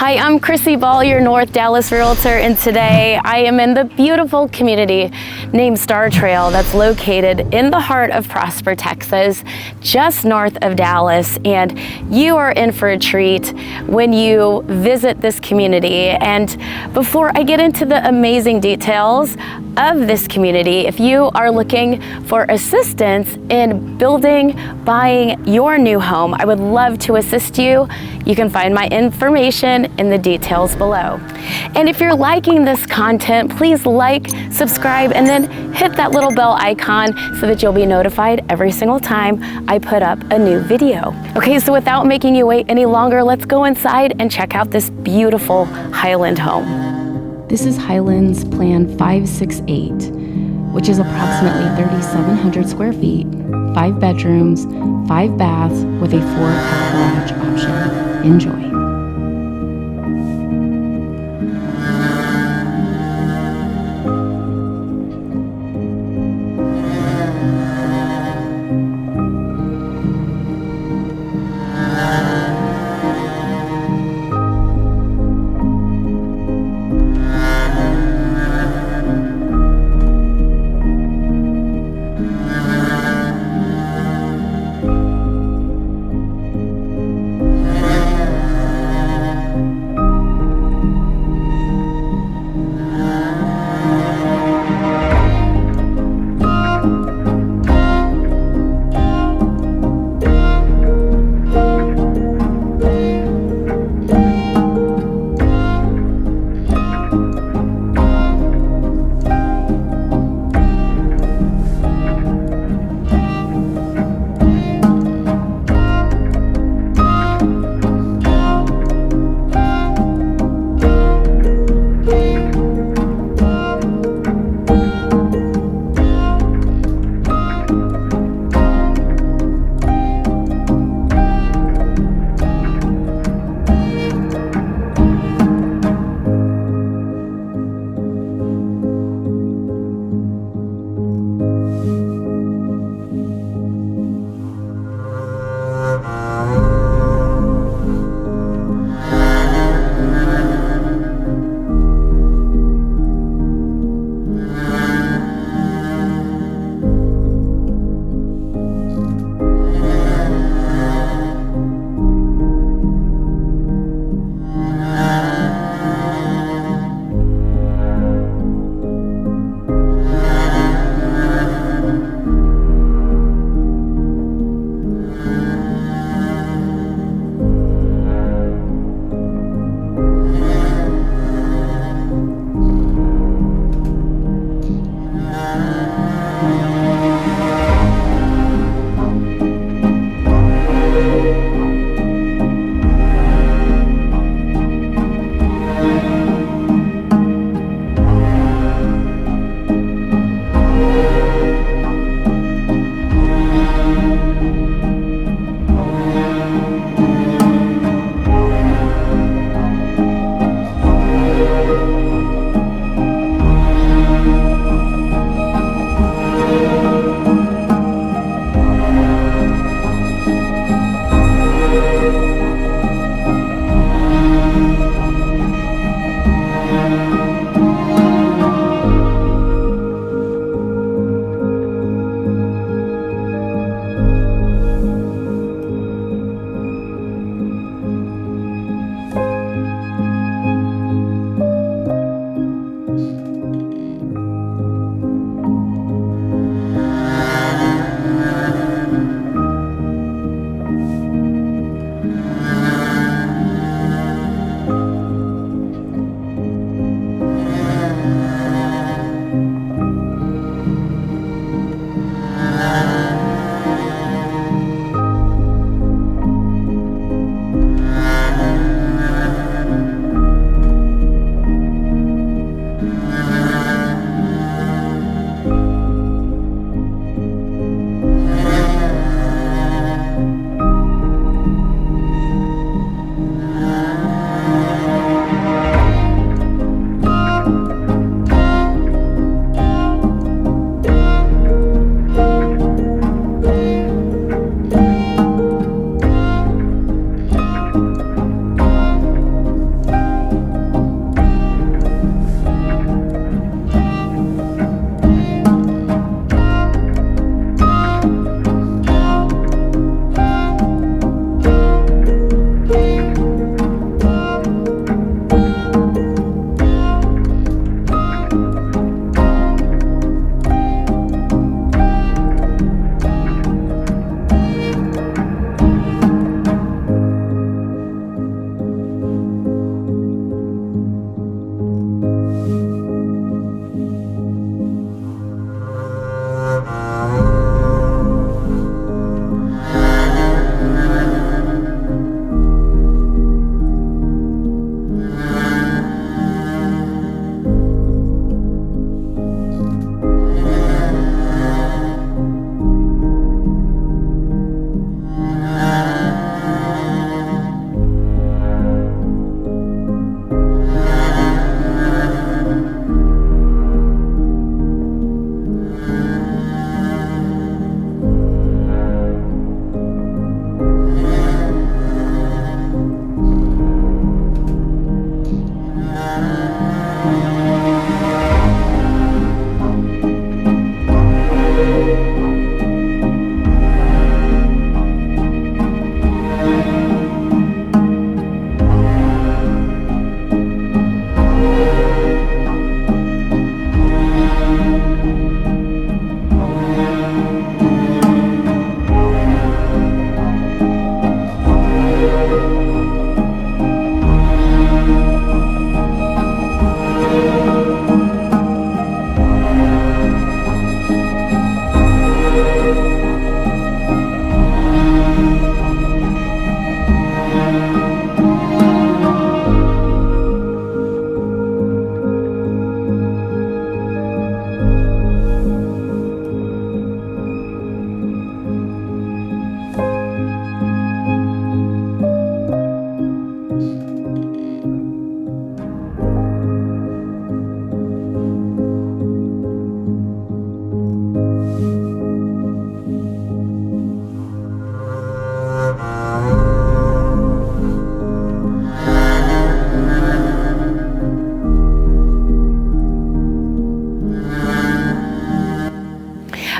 Hi, I'm Chrissy Ball, your North Dallas Realtor, and today I am in the beautiful community named Star Trail that's located in the heart of Prosper, Texas, just north of Dallas. And you are in for a treat when you visit this community. And before I get into the amazing details of this community, if you are looking for assistance in building, buying your new home, I would love to assist you. You can find my information in the details below. And if you're liking this content, please like, subscribe, and then hit that little bell icon so that you'll be notified every single time I put up a new video. Okay, so without making you wait any longer, let's go inside and check out this beautiful Highland home. This is Highland's Plan 568, which is approximately 3,700 square feet, 5 bedrooms, 5 baths with a 4-car garage option. Enjoy.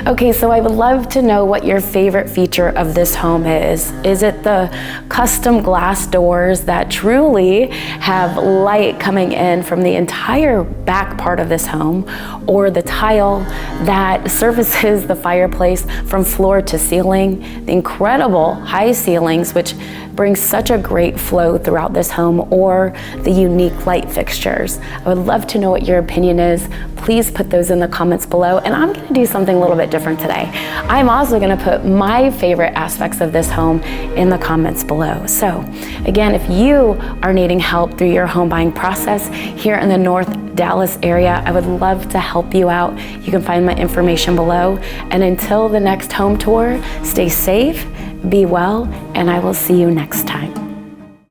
Okay, so I would love to know what your favorite feature of this home is. Is it the custom glass doors that truly have light coming in from the entire back part of this home, or the tile that services the fireplace from floor to ceiling, the incredible high ceilings which brings such a great flow throughout this home, or the unique light fixtures? I would love to know what your opinion is. Please put those in the comments below, and I'm going to do something a little bit different today. I'm also going to put my favorite aspects of this home in the comments below. So again, if you are needing help through your home buying process here in the North Dallas area, I would love to help you out. You can find my information below. And until the next home tour, stay safe, be well, and I will see you next time.